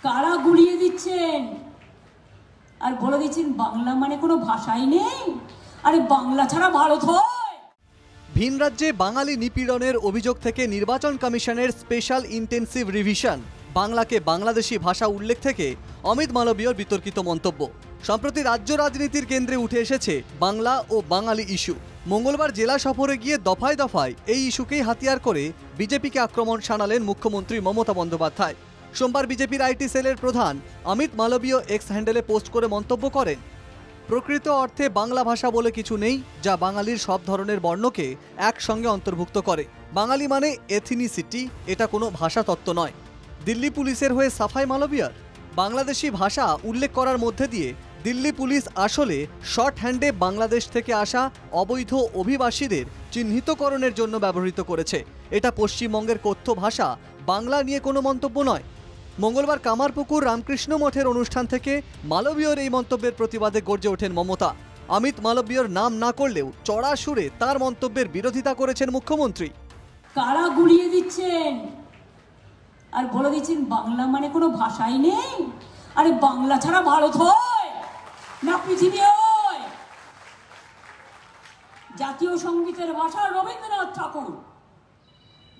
কারা গুলিয়ে দিচ্ছেন আর বলে দিচ্ছেন বাংলা মানে কোনো ভাষাই নেই। আরে বাংলা ছাড়া ভারত হয়? ভিন রাজ্যে বাঙালি নিপীড়নের অভিযোগ থেকে নির্বাচন কমিশনের স্পেশাল ইন্টেন্সিভ রিভিশন, বাংলাকে বাংলাদেশি ভাষা উল্লেখ থেকে অমিত মালবীয়র বিতর্কিত মন্তব্য। সম্প্রতি রাজ্য রাজনীতির কেন্দ্রে উঠে এসেছে বাংলা ও বাঙালি ইস্যু। মঙ্গলবার জেলা সফরে গিয়ে দফায় দফায় এই ইস্যুকেই হাতিয়ার করে বিজেপিকে আক্রমণ শানালেন মুখ্যমন্ত্রী মমতা বন্দ্যোপাধ্যায়। সোমবার বিজেপির আইটি সেলের প্রধান অমিত মালবীয় এক্স হ্যান্ডেলে পোস্ট করে মন্তব্য করেন, প্রকৃত অর্থে বাংলা ভাষা বলে কিছু নেই যা বাঙালির সব ধরনের বর্ণকে একসঙ্গে অন্তর্ভুক্ত করে। বাঙালি মানে এথনিসিটি, এটা কোনো ভাষা তত্ত্ব নয়। দিল্লি পুলিশের হয়ে সাফাই মালবীয়ার। বাংলাদেশি ভাষা উল্লেখ করার মধ্যে দিয়ে দিল্লি পুলিশ আসলে শর্ট হ্যান্ডে বাংলাদেশ থেকে আসা অবৈধ অভিবাসীদের চিহ্নিতকরণের জন্য ব্যবহৃত করেছে। এটা পশ্চিমবঙ্গের কথ্য ভাষা বাংলা নিয়ে কোনো মন্তব্য নয়। মঙ্গলবার কামারপুকুর রামকৃষ্ণ মঠের অনুষ্ঠান থেকে মালবীয়র এই মন্তব্যের প্রতিবাদে গর্জে ওঠেন মমতা। অমিত মালবীয়র নাম না করলেও চড়া সুরে তার মন্তব্যের বিরোধিতা করেছেন মুখ্যমন্ত্রী। কারা গুলিয়ে দিচ্ছেন আর বলে দিচ্ছেন বাংলা মানে কোনো ভাষাই নেই? আরে বাংলা ছাড়া ভারত হয় না পৃথিবী হয়? জাতীয় সঙ্গীতের ভাষা রবীন্দ্রনাথ ঠাকুর,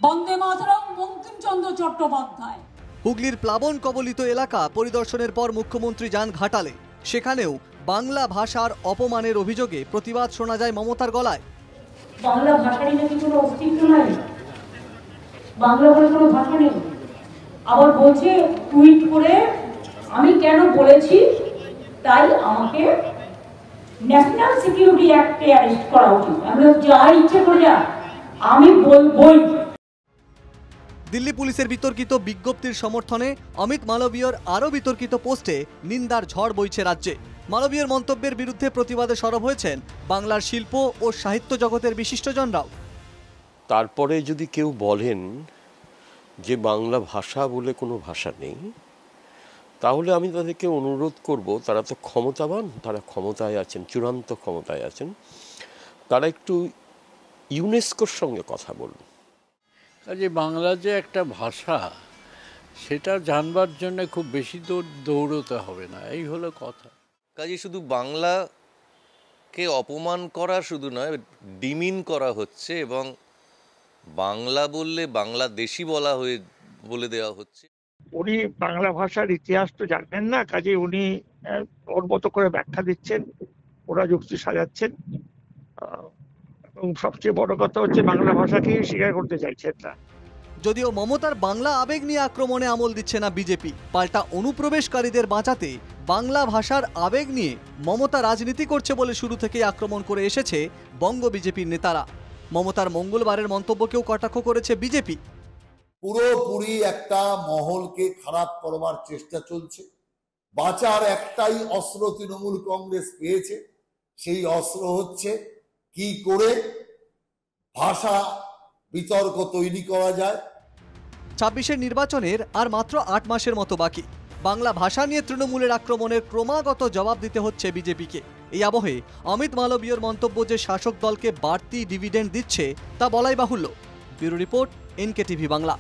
বন্দে মাতরম বঙ্কিমচন্দ্র চট্টোপাধ্যায়। হুগলির প্লাবন কবলিত এলাকা পরিদর্শনের পর মুখ্যমন্ত্রী যান ঘাটালে। সেখানেও বাংলা ভাষার অপমানের অভিযোগে প্রতিবাদ শোনা যায় মমতার গলায়। বাংলা ভাষারই নাকি কোনো অস্তিত্ব নাই, বাংলা বলে কোনো ভাষা নেই। আবার বলছে টুইট করে আমি কেন বলেছি তাই আমাকে ন্যাশনাল সিকিউরিটি অ্যাক্টে অ্যারেস্ট করা উচিত। আমি যা ইচ্ছে করে যা, আমি বলবই। দিল্লি পুলিশের বিতর্কিত বিজ্ঞপ্তির সমর্থনে অমিত মালবীয়র আরও বিতর্কিত পোস্টে নিন্দার ঝড় বইছে রাজ্যে। মালবীয়র মন্তব্যের বিরুদ্ধে প্রতিবাদে সরব হয়েছেন বাংলার শিল্প ও সাহিত্য জগতের বিশিষ্টজনরাও। তারপরে যদি কেউ বলেন যে বাংলা ভাষা বলে কোনো ভাষা নেই, তাহলে আমি তাদেরকে অনুরোধ করব, তারা তো ক্ষমতাবান, তারা ক্ষমতায় আছেন, চূড়ান্ত ক্ষমতায় আছেন, তারা একটু ইউনেস্কোর সঙ্গে কথা বলুন। কাজে বাংলা যে একটা ভাষা সেটা জানবার জন্য খুব বেশি দৌড়তে হবে না, এই হলো কথা। কাজে শুধু বাংলাকে অপমান করা শুধু নয়, ডিমিন করা হচ্ছে এবং বাংলা বললে বাংলাদেশি বলে দেওয়া হচ্ছে। উনি বাংলা ভাষার ইতিহাস তো জানেন না, কাজে উনি ওর মতো করে ব্যাখ্যা দিচ্ছেন, ওরা যুক্তি সাজাচ্ছেন, এবং সবচেয়ে বড় কথা হচ্ছে বাংলা ভাষাকে স্বীকার করতে চাইছেন না। যদিও মমতার বাংলা আবেগ নিয়ে আক্রমণে আমল দিচ্ছে না বিজেপি, পাল্টা অনুপ্রবেশকারীদের বাঁচাতে বাংলা ভাষার আবেগ নিয়ে মমতা রাজনীতি করছে বলে শুরু থেকেই আক্রমণ করে এসেছে বঙ্গ বিজেপির নেতারা। মমতার মঙ্গলবারের মন্তব্যকেও কটাক্ষ করেছে বিজেপি। পুরোপুরি একটা মহলকে খারাপ করবার চেষ্টা চলছে। বাঁচার একটাই অস্ত্র তৃণমূল কংগ্রেস পেয়েছে, সেই অস্ত্র হচ্ছে কি করে ভাষা বিতর্ক তৈরি করা যায়। ২৬-এর নির্বাচনের আর মাত্র ৮ মাসের মতো বাকি। বাংলা ভাষা নিয়ে তৃণমূলের আক্রমণের ক্রমাগত জবাব দিতে হচ্ছে বিজেপিকে। এই আবহে অমিত মালবীয়র মন্তব্য যে শাসক দলকে বাড়তি ডিভিডেন্ড দিচ্ছে তা বলাই বাহুল্য। Bureau report, NKTV Bangla.